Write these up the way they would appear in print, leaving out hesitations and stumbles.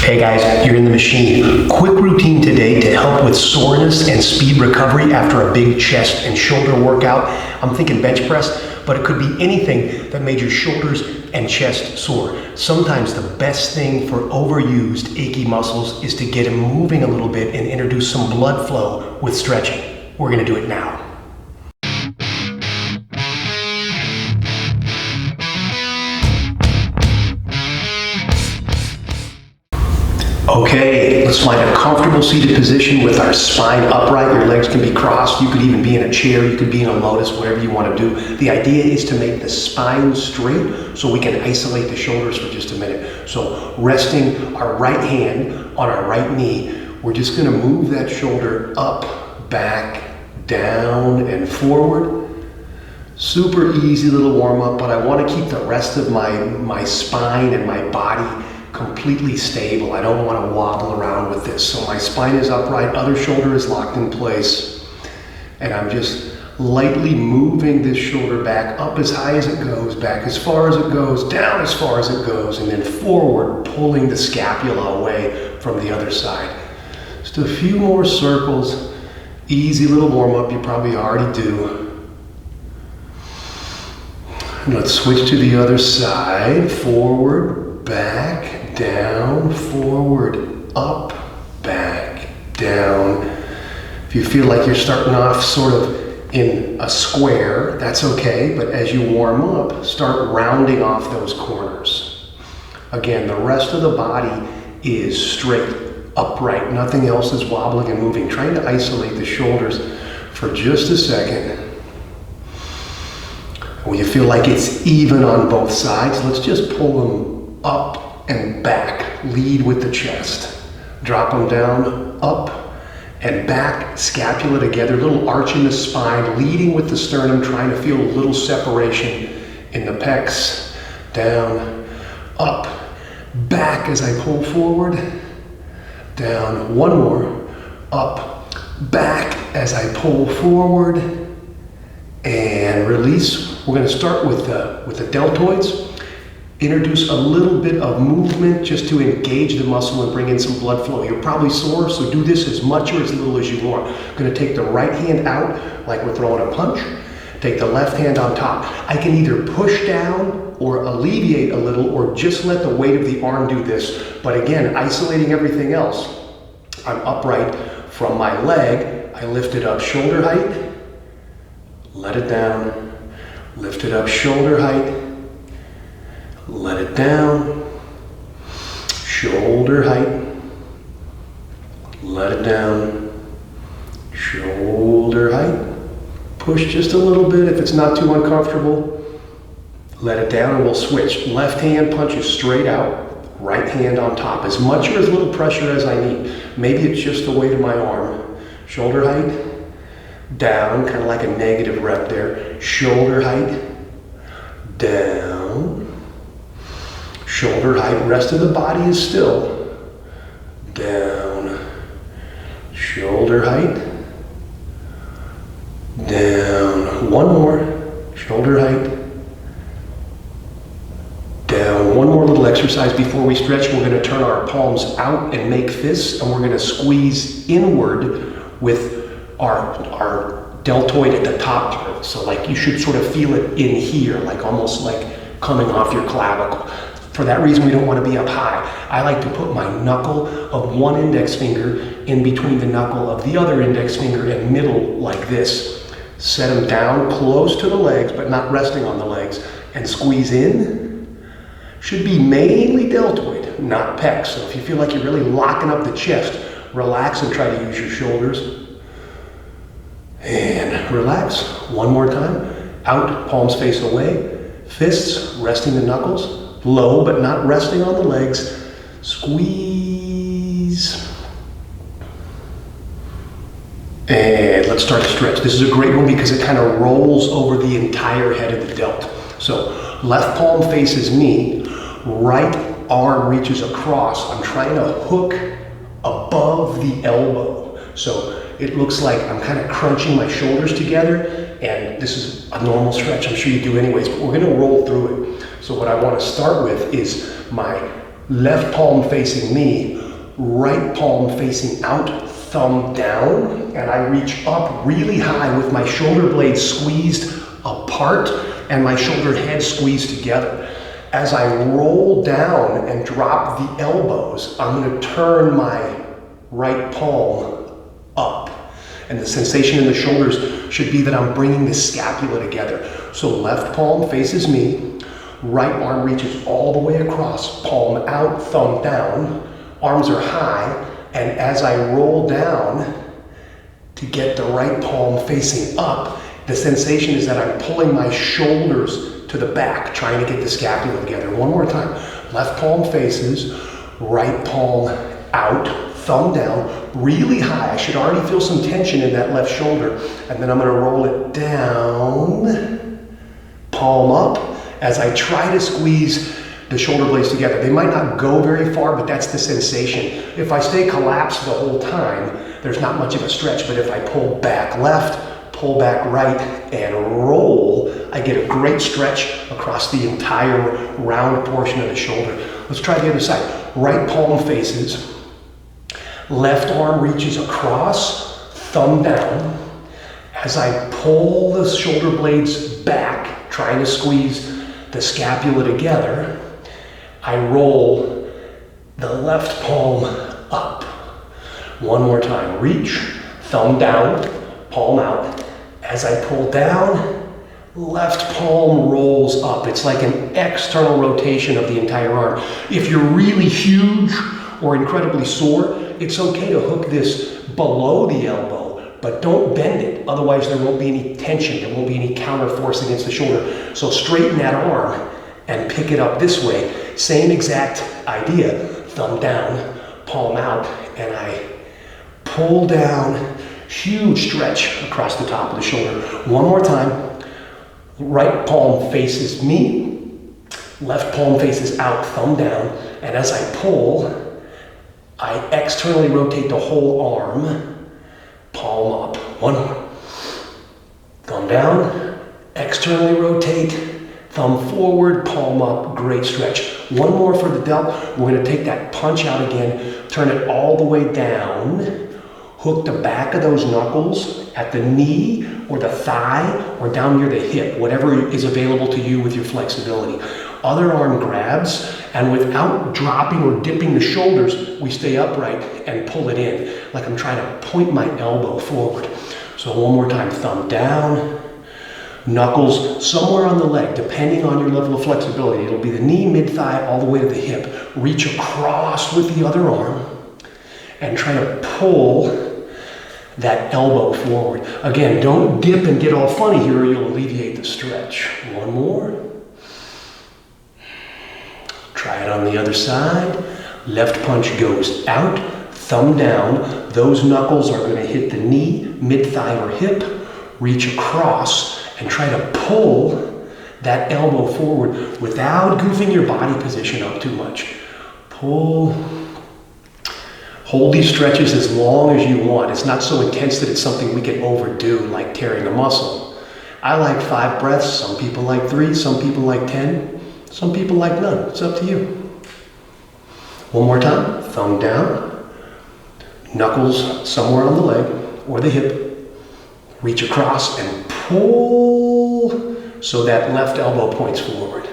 Hey guys, you're in the machine. Quick routine today to help with soreness and speed recovery after a big chest and shoulder workout. I'm thinking bench press, but it could be anything that made your shoulders and chest sore. Sometimes the best thing for overused achy muscles is to get them moving a little bit and introduce some blood flow with stretching. We're gonna do it now. Okay, let's find a comfortable seated position with our spine upright. Your legs can be crossed. You could even be in a chair. You could be in a lotus, whatever you want to do. The idea is to make the spine straight so we can isolate the shoulders for just a minute. So resting our right hand on our right knee, we're just going to move that shoulder up, back, down, and forward. Super easy little warm up, but I want to keep the rest of my spine and my body completely stable. I don't want to wobble around with this. So my spine is upright, other shoulder is locked in place, and I'm just lightly moving this shoulder back up as high as it goes, back as far as it goes, down as far as it goes, and then forward, pulling the scapula away from the other side. Just a few more circles. Easy little warm up, you probably already do. And let's switch to the other side. Forward, back, down, forward, up, back, down. If you feel like you're starting off sort of in a square, that's okay, but as you warm up, start rounding off those corners. Again, the rest of the body is straight, upright. Nothing else is wobbling and moving. Trying to isolate the shoulders for just a second. When you feel like it's even on both sides, let's just pull them up and back. Lead with the chest. Drop them down, up and back, scapula together, little arch in the spine, leading with the sternum, trying to feel a little separation in the pecs. Down, up, back as I pull forward. Down, one more, up, back as I pull forward, and release. We're going to start with the deltoids. Introduce a little bit of movement just to engage the muscle and bring in some blood flow. You're probably sore, so do this as much or as little as you want. I'm going to take the right hand out like we're throwing a punch. Take the left hand on top. I can either push down or alleviate a little or just let the weight of the arm do this. But again, isolating everything else. I'm upright from my leg. I lift it up shoulder height. Let it down. Lift it up shoulder height. Let it down, shoulder height, let it down, shoulder height, push just a little bit if it's not too uncomfortable, let it down and we'll switch. Left hand punches straight out, right hand on top, as much or as little pressure as I need. Maybe it's just the weight of my arm. Shoulder height, down, kind of like a negative rep there, shoulder height, down, shoulder height, rest of the body is still. Down, shoulder height, down, one more, shoulder height, down. One more little exercise before we stretch. We're going to turn our palms out and make fists, and we're going to squeeze inward with our deltoid at the top part. So like you should sort of feel it in here, like almost like coming off your clavicle. For that reason, we don't want to be up high. I like to put my knuckle of one index finger in between the knuckle of the other index finger and middle like this. Set them down close to the legs, but not resting on the legs, and squeeze in. Should be mainly deltoid, not pecs. So if you feel like you're really locking up the chest, relax and try to use your shoulders. And relax. One more time. Out, palms face away. Fists resting the knuckles. Low, but not resting on the legs. Squeeze. And let's start to stretch. This is a great one because it kind of rolls over the entire head of the delt. So left palm faces me, right arm reaches across. I'm trying to hook above the elbow. So it looks like I'm kind of crunching my shoulders together, and this is a normal stretch. I'm sure you do anyways, but we're going to roll through it. So what I want to start with is my left palm facing me, right palm facing out, thumb down, and I reach up really high with my shoulder blades squeezed apart and my shoulder head squeezed together. As I roll down and drop the elbows, I'm going to turn my right palm up. And the sensation in the shoulders should be that I'm bringing the scapula together. So left palm faces me, right arm reaches all the way across, palm out, thumb down, arms are high, and as I roll down to get the right palm facing up, the sensation is that I'm pulling my shoulders to the back, trying to get the scapula together. One more time. Left palm faces, right palm out, thumb down, really high. I should already feel some tension in that left shoulder. And then I'm going to roll it down, palm up, as I try to squeeze the shoulder blades together. They might not go very far, but that's the sensation. If I stay collapsed the whole time, there's not much of a stretch, but if I pull back left, pull back right, and roll, I get a great stretch across the entire round portion of the shoulder. Let's try the other side. Right palm faces, left arm reaches across, thumb down. As I pull the shoulder blades back, trying to squeeze the scapula together, I roll the left palm up. One more time. Reach, thumb down, palm out. As I pull down, left palm rolls up. It's like an external rotation of the entire arm. If you're really huge or incredibly sore, it's okay to hook this below the elbow, but don't bend it. Otherwise, there won't be any tension. There won't be any counter force against the shoulder. So straighten that arm and pick it up this way. Same exact idea. Thumb down, palm out, and I pull down. Huge stretch across the top of the shoulder. One more time. Right palm faces me, left palm faces out, thumb down, and as I pull, I externally rotate the whole arm, palm up. One more. Thumb down, externally rotate, thumb forward, palm up, great stretch. One more for the delt. We're going to take that punch out again, turn it all the way down, hook the back of those knuckles at the knee or the thigh or down near the hip, whatever is available to you with your flexibility. Other arm grabs, and without dropping or dipping the shoulders, we stay upright and pull it in, like I'm trying to point my elbow forward. So one more time, thumb down, knuckles somewhere on the leg, depending on your level of flexibility. It'll be the knee, mid-thigh, all the way to the hip. Reach across with the other arm and try to pull that elbow forward. Again, don't dip and get all funny here or you'll alleviate the stretch. One more. Try it on the other side. Left punch goes out, thumb down. Those knuckles are going to hit the knee, mid-thigh or hip. Reach across and try to pull that elbow forward without goofing your body position up too much. Pull. Hold these stretches as long as you want. It's not so intense that it's something we can overdo, like tearing a muscle. I like 5 breaths. Some people like 3. Some people like 10. Some people like none. It's up to you. One more time. Thumb down. Knuckles somewhere on the leg or the hip. Reach across and pull so that left elbow points forward.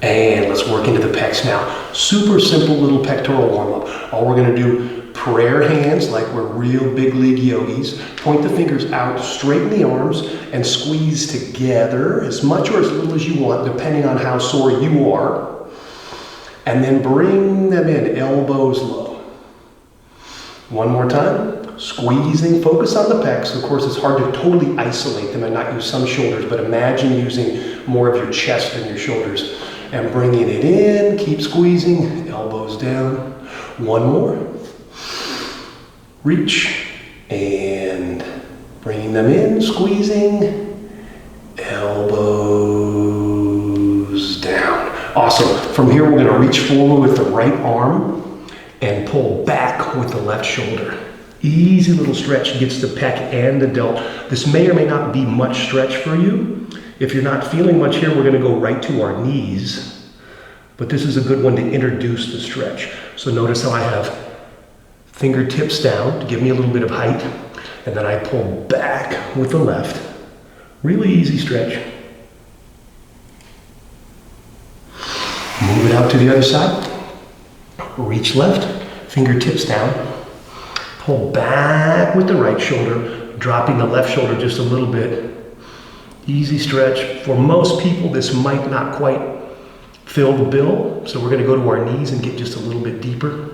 And let's work into the pecs now. Super simple little pectoral warm-up. All we're going to do, prayer hands like we're real big league yogis. Point the fingers out, straighten the arms, and squeeze together as much or as little as you want, depending on how sore you are. And then bring them in, elbows low. One more time. Squeezing, focus on the pecs. Of course, it's hard to totally isolate them and not use some shoulders, but imagine using more of your chest than your shoulders. And bringing it in, keep squeezing, elbows down. One more. Reach, and bringing them in, squeezing, elbows down. Awesome. From here, we're going to reach forward with the right arm and pull back with the left shoulder. Easy little stretch gets the pec and the delt. This may or may not be much stretch for you. If you're not feeling much here, we're gonna go right to our knees, but this is a good one to introduce the stretch. So notice how I have fingertips down to give me a little bit of height, and then I pull back with the left. Really easy stretch. Move it out to the other side. Reach left, fingertips down. Pull back with the right shoulder, dropping the left shoulder just a little bit. Easy stretch. For most people, this might not quite fill the bill, so we're going to go to our knees and get just a little bit deeper.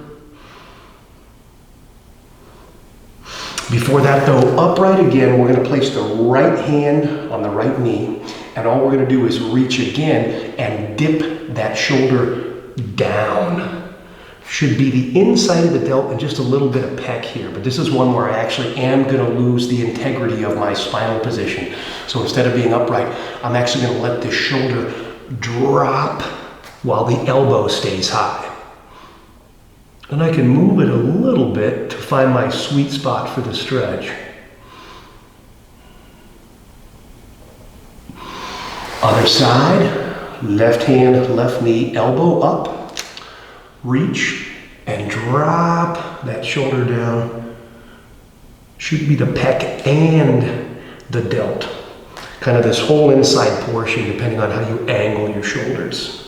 Before that though, upright again, we're going to place the right hand on the right knee, and all we're going to do is reach again and dip that shoulder down. Should be the inside of the delt and just a little bit of pec here, but this is one where I actually am going to lose the integrity of my spinal position. So instead of being upright, I'm actually going to let the shoulder drop while the elbow stays high. And I can move it a little bit to find my sweet spot for the stretch. Other side, left hand, left knee, elbow up, reach and drop that shoulder down. Should be the pec and the delt. Kind of this whole inside portion, depending on how you angle your shoulders.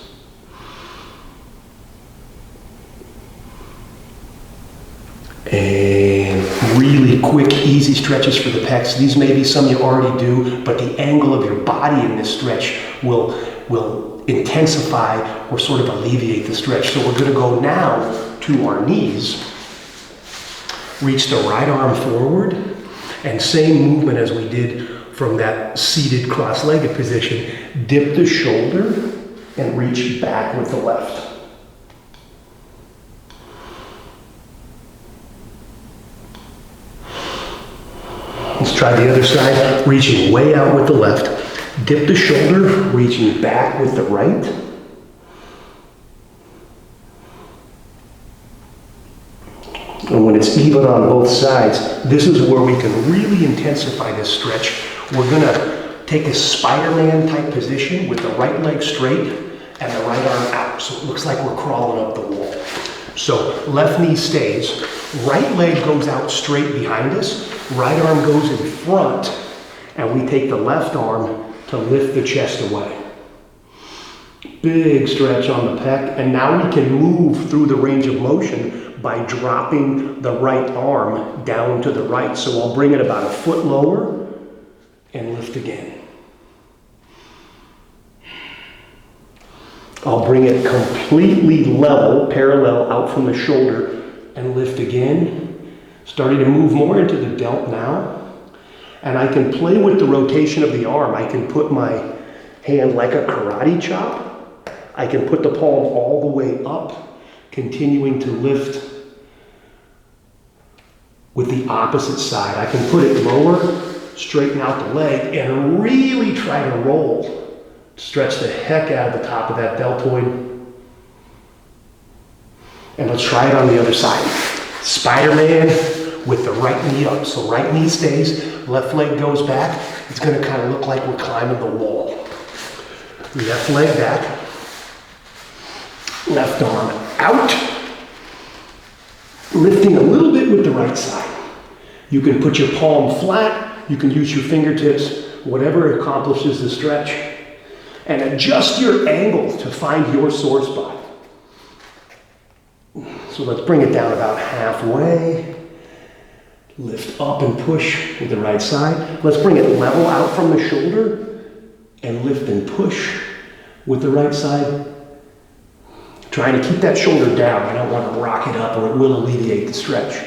And really quick, easy stretches for the pecs. These may be some you already do, but the angle of your body in this stretch will intensify or sort of alleviate the stretch. So we're going to go now to our knees. Reach the right arm forward, and same movement as we did from that seated cross-legged position. Dip the shoulder and reach back with the left. Let's try the other side, reaching way out with the left. Dip the shoulder, reaching back with the right. And when it's even on both sides, this is where we can really intensify this stretch. We're gonna take a Spider-Man type position with the right leg straight and the right arm out. So it looks like we're crawling up the wall. So left knee stays, right leg goes out straight behind us, right arm goes in front, and we take the left arm to lift the chest away. Big stretch on the pec, and now we can move through the range of motion by dropping the right arm down to the right. So I'll bring it about a foot lower and lift again. I'll bring it completely level, parallel out from the shoulder, and lift again. Starting to move more into the delt now. And I can play with the rotation of the arm. I can put my hand like a karate chop. I can put the palm all the way up, continuing to lift with the opposite side. I can put it lower, straighten out the leg, and really try to roll. Stretch the heck out of the top of that deltoid. And let's try it on the other side. Spider-Man with the right knee up. So right knee stays, left leg goes back. It's gonna kind of look like we're climbing the wall. Left leg back. Left arm out. Lifting a little bit with the right side. You can put your palm flat. You can use your fingertips, whatever accomplishes the stretch. And adjust your angle to find your sore spot. So let's bring it down about halfway. Lift up and push with the right side. Let's bring it level out from the shoulder and lift and push with the right side. Trying to keep that shoulder down. I don't want to rock it up or it will alleviate the stretch.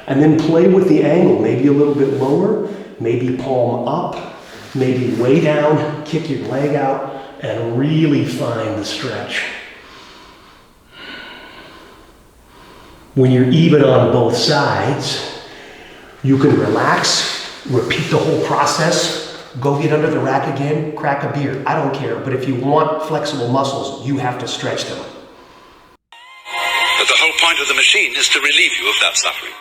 And then play with the angle, maybe a little bit lower, maybe palm up, maybe way down, kick your leg out, and really find the stretch. When you're even on both sides, you can relax, repeat the whole process, go get under the rack again, crack a beer. I don't care, but if you want flexible muscles, you have to stretch them. But the whole point of the machine is to relieve you of that suffering.